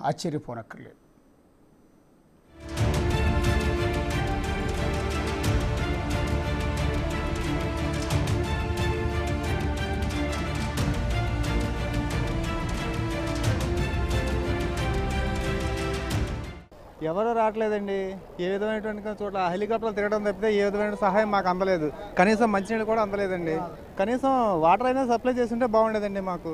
ఆశ్చర్యపోనక్కర్లేదు. ఎవరు రావట్లేదండి. ఏ విధమైనటువంటి చోట్ల హెలికాప్టర్లు తిరగడం తప్పితే ఏ విధమైన సహాయం మాకు అందలేదు. కనీసం మంచినీళ్ళు కూడా అందలేదండి. కనీసం వాటర్ అయినా సప్లై చేస్తుంటే బాగుండేదండి మాకు.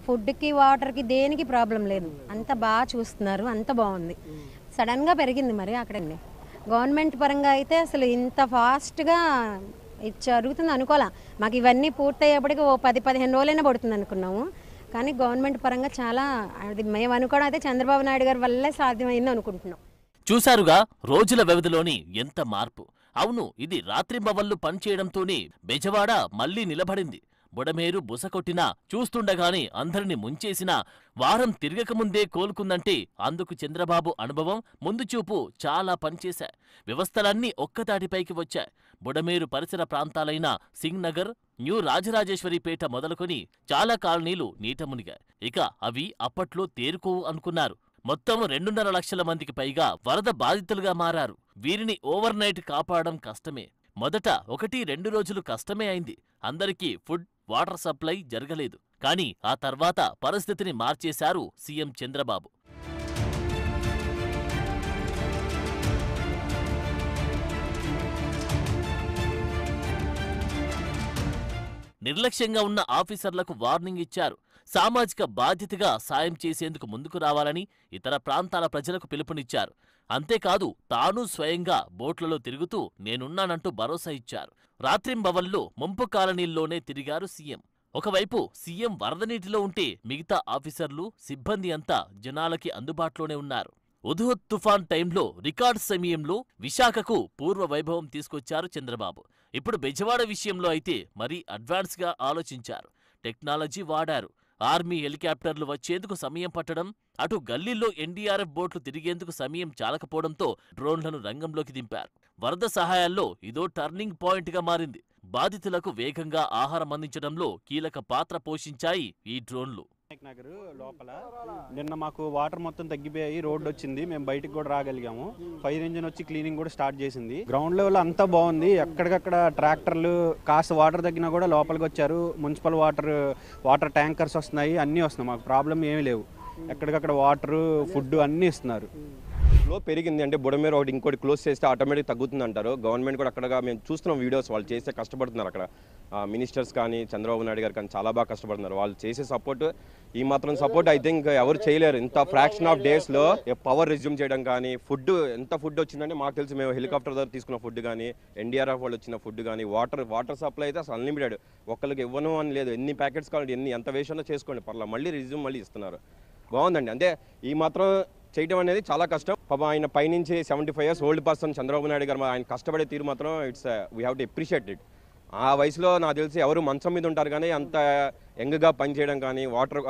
ఫుడ్కి వాటర్కి దేనికి ప్రాబ్లం లేదు, అంత బాగా చూస్తున్నారు, అంత బాగుంది. సడన్గా పెరిగింది మరి అక్కడండి. గవర్నమెంట్ పరంగా అయితే అసలు ఇంత ఫాస్ట్గా జరుగుతుంది అనుకోలే. మాకు ఇవన్నీ పూర్తయ్యేప్పటికి ఓ 10-15 రోజులైనా పడుతుంది అనుకున్నాము. కానీ గవర్నమెంట్ పరంగా చాలా అది మేము అనుకోవడం అయితే చంద్రబాబు నాయుడు గారి వల్లే సాధ్యమైంది అనుకుంటున్నాం. చూశారుగా రోజుల వ్యవధిలోని ఎంత మార్పు. అవును, ఇది రాత్రింబవళ్లు పనిచేయడంతోనే బెజవాడ మళ్లీ నిలబడింది. బుడమేరు బుసకొట్టినా, చూస్తుండగానే అందరిని ముంచేసినా వారం తిరగకముందే కోలుకుందంటే అందుకు చంద్రబాబు అనుభవం, ముందుచూపు చాలా పనిచేశా. వ్యవస్థలన్నీ ఒక్కతాటిపైకి వచ్చా. బుడమేరు పరిసర ప్రాంతాలైన సింగ్ నగర్, న్యూ రాజరాజేశ్వరిపేట మొదలుకొని చాలా కాలనీలు నీట మునిగాయి. ఇక అవి అప్పట్లో తేరుకోవు అనుకున్నారు. మొత్తం 2.5 లక్షల మందికి పైగా వరద బాధితులుగా మారారు. వీరిని ఓవర్ నైట్ కాపాడడం కష్టమే. మొదట 1-2 రోజులు కష్టమే అయింది. అందరికీ ఫుడ్, వాటర్ సప్లై జరగలేదు. కానీ ఆ తర్వాత పరిస్థితిని మార్చేశారు సీఎం చంద్రబాబు. నిర్లక్ష్యంగా ఉన్న ఆఫీసర్లకు వార్నింగ్ ఇచ్చారు. సామాజిక బాధ్యతగా సాయం చేసేందుకు ముందుకు రావాలని ఇతర ప్రాంతాల ప్రజలకు పిలుపునిచ్చారు. అంతేకాదు తాను స్వయంగా బోట్లలో తిరుగుతూ నేనున్నానంటూ భరోసా ఇచ్చారు. రాత్రింబవళ్లు ముంపు కాలనీల్లోనే తిరిగారు సీఎం. ఒకవైపు సీఎం వరద నీటిలో ఉంటే మిగతా ఆఫీసర్లు, సిబ్బంది అంతా జనాలకి అందుబాటులోనే ఉన్నారు. ఉధుహ్ తుఫాన్ టైంలో రికార్డ్ సమయంలో విశాఖకు పూర్వ వైభవం తీసుకొచ్చారు చంద్రబాబు. ఇప్పుడు బెజవాడ విషయంలో అయితే మరీ అడ్వాన్స్గా ఆలోచించారు. టెక్నాలజీ వాడారు. ఆర్మీ హెలికాప్టర్లు వచ్చేందుకు సమయం పట్టడం, అటు గల్లీల్లో ఎన్డీఆర్ఎఫ్ బోట్లు తిరిగేందుకు సమయం చాలకపోవడంతో డ్రోన్లను రంగంలోకి దింపారు. వరద సహాయాల్లో ఇదో టర్నింగ్ పాయింట్గా మారింది. బాధితులకు వేగంగా ఆహారం అందించడంలో కీలక పాత్ర పోషించాయి ఈ డ్రోన్లు. నగర్ లోపల నిన్న మాకు వాటర్ మొత్తం తగ్గిపోయి రోడ్డు వచ్చింది. మేము బయటకు కూడా రాగలిగాము. ఫైర్ ఇంజిన్ వచ్చి క్లీనింగ్ కూడా స్టార్ట్ చేసింది. గ్రౌండ్ లెవెల్ అంతా బాగుంది. ఎక్కడికక్కడ ట్రాక్టర్లు కాస్త వాటర్ తగ్గినా కూడా లోపలికి వచ్చారు. మున్సిపల్ వాటర్ ట్యాంకర్స్ వస్తున్నాయి, అన్నీ వస్తున్నాయి. మాకు ప్రాబ్లం ఏమీ లేవు. ఎక్కడికక్కడ వాటర్, ఫుడ్ అన్నీ ఇస్తున్నారు. ఫ్లో పెరిగింది అంటే బుడమేరు ఒకటి ఇంకోటి క్లోజ్ చేస్తే ఆటోమేటిక్ తగ్గుతుంది అంటారు. గవర్నమెంట్ కూడా అక్కడగా మేము చూస్తున్నాం వీడియోస్, వాళ్ళు చేస్తే కష్టపడుతున్నారు. అక్కడ మినిస్టర్స్ కానీ చంద్రబాబు నాయుడు గారు కానీ చాలా బాగా కష్టపడుతున్నారు. వాళ్ళు చేసే సపోర్ట్, ఈ మాత్రం సపోర్ట్ ఐ థింక్ ఎవరు చేయలేరు. ఇంత ఫ్రాక్షన్ ఆఫ్ డేస్లో పవర్ రిజ్యూమ్ చేయడం కానీ, ఫుడ్ ఎంత ఫుడ్ వచ్చిందంటే మాకు తెలిసి మేము హెలికాప్టర్ ద్వారా తీసుకున్న ఫుడ్ కానీ, ఎన్డీఆర్ఎఫ్ వాళ్ళు వచ్చిన ఫుడ్ కానీ, వాటర్ సప్లై అయితే అసలు అన్లిమిటెడ్. ఒక్కరికి ఇవ్వను అని లేదు. ఎన్ని ప్యాకెట్స్ కావాలి, ఎంత వేస్ట్ అన్నా చేసుకోండి పర్లేదు, మళ్ళీ రిజ్యూమ్ మళ్ళీ ఇస్తున్నారు. బాగుందండి. అంటే ఈ మాత్రం చేయడం అనేది చాలా కష్టం. పాపం ఆయన పైనుంచి 75 years old person Chandrababu Naidu గారు, ఆయన కష్టపడే తీరు మాత్రం it's we have to appreciate it. ఆ వయసులో నాకు తెలిసి ఎవరు మంచం మీద ఉంటారు కానీ అంత యంగ్గా పనిచేయడం కానీ, వాటర్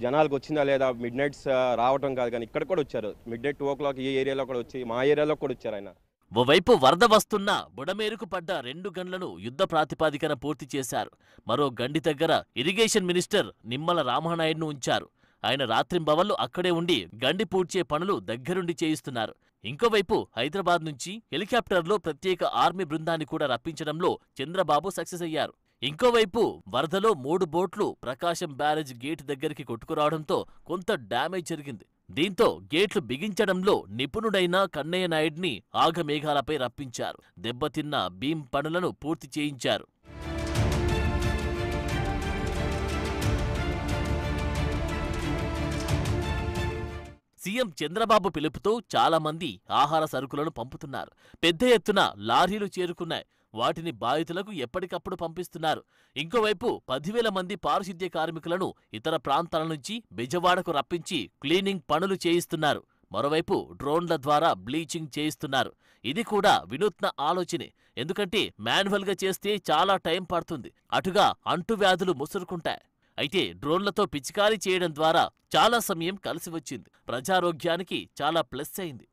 జనాలకు వచ్చిందా లేదా, మిడ్ నైట్స్ రావటం కాదు కానీ ఇక్కడ కూడా వచ్చారు. మిడ్ నైట్ 2 o'clock ఈ ఏరియాలో కూడా వచ్చి, మా ఏరియాలో కూడా వచ్చారు ఆయన. ఓవైపు వరద వస్తున్న బుడమేరుకు పడ్డ 2 గండ్లను యుద్ధ ప్రాతిపాదికన పూర్తి చేశారు. మరో గండి దగ్గర ఇరిగేషన్ మినిస్టర్ నిమ్మల రామానాయుడును ఉంచారు. ఆయన రాత్రింబవళ్లు అక్కడే ఉండి గండి పూడ్చే పనులు దగ్గరుండి చేయిస్తున్నారు. ఇంకోవైపు హైదరాబాద్ నుంచి హెలికాప్టర్లో ప్రత్యేక ఆర్మీ బృందాన్ని కూడా రప్పించడంలో చంద్రబాబు సక్సెస్ అయ్యారు. ఇంకోవైపు వరదలో 3 బోట్లు ప్రకాశం బ్యారేజ్ గేట్ దగ్గరికి కొట్టుకురావడంతో కొంత డ్యామేజ్ జరిగింది. దీంతో గేట్లు బిగించడంలో నిపుణుడైన కన్నయ్య నాయుడిని ఆగమేఘాలపై రప్పించారు. దెబ్బతిన్న బీమ్ పనులను పూర్తి చేయించారు. సీఎం చంద్రబాబు పిలుపుతో చాలా మంది ఆహార సరుకులను పంపుతున్నారు. పెద్ద ఎత్తున లారీలు చేరుకున్నాయి. వాటిని బాధితులకు ఎప్పటికప్పుడు పంపిస్తున్నారు. ఇంకోవైపు 10,000 మంది పారిశుద్ధ్య కార్మికులను ఇతర ప్రాంతాల నుంచి బెజవాడకు రప్పించి క్లీనింగ్ పనులు చేయిస్తున్నారు. మరోవైపు డ్రోన్ల ద్వారా బ్లీచింగ్ చేయిస్తున్నారు. ఇది కూడా వినూత్న ఆలోచనే. ఎందుకంటే మాన్యువల్గా చేస్తే చాలా టైం పడుతుంది. అటుగా అంటువ్యాధులు ముసురుకుంటాయి. అయితే డ్రోన్లతో పిచికారీ చేయడం ద్వారా చాలా సమయం కలిసి వచ్చింది. ప్రజారోగ్యానికి చాలా ప్లస్ అయింది.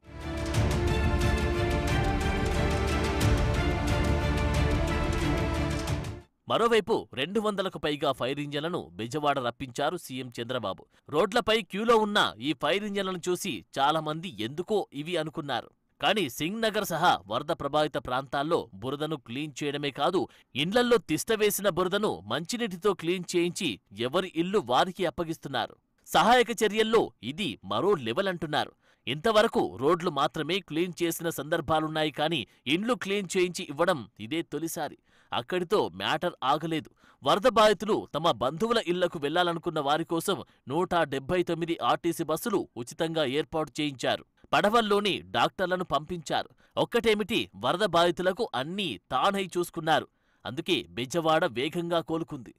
మరోవైపు 200కు పైగా ఫైర్ ఇంజన్లను బెజవాడ రప్పించారు సీఎం చంద్రబాబు. రోడ్లపై క్యూలో ఉన్న ఈ ఫైర్ ఇంజన్లను చూసి చాలా మంది ఎందుకో ఇవి అనుకున్నారు. కానీ సింగ్ నగర్ సహా వరద ప్రభావిత ప్రాంతాల్లో బురదను క్లీన్ చేయడమే కాదు, ఇండ్లల్లో తిష్టవేసిన బురదను మంచినీటితో క్లీన్ చేయించి ఎవరి ఇల్లు వారికి అప్పగిస్తున్నారు. సహాయక చర్యల్లో ఇది మరో లెవెల్ అంటున్నారు. ఇంతవరకు రోడ్లు మాత్రమే క్లీన్ చేసిన సందర్భాలున్నాయి, కానీ ఇండ్లు క్లీన్ చేయించి ఇవ్వడం ఇదే తొలిసారి. అక్కడితో మ్యాటర్ ఆగలేదు. వరద బాధితులు తమ బంధువుల ఇళ్లకు వెళ్లాలనుకున్న వారి కోసం 179 ఆర్టీసీ బస్సులు ఉచితంగా ఏర్పాటు చేయించారు. పడవల్లోని డాక్టర్లను పంపించారు. ఒక్కటేమిటి, వరద బాధితులకు అన్నీ తానై చూసుకున్నారు. అందుకే బెజవాడ వేగంగా కోలుకుంది.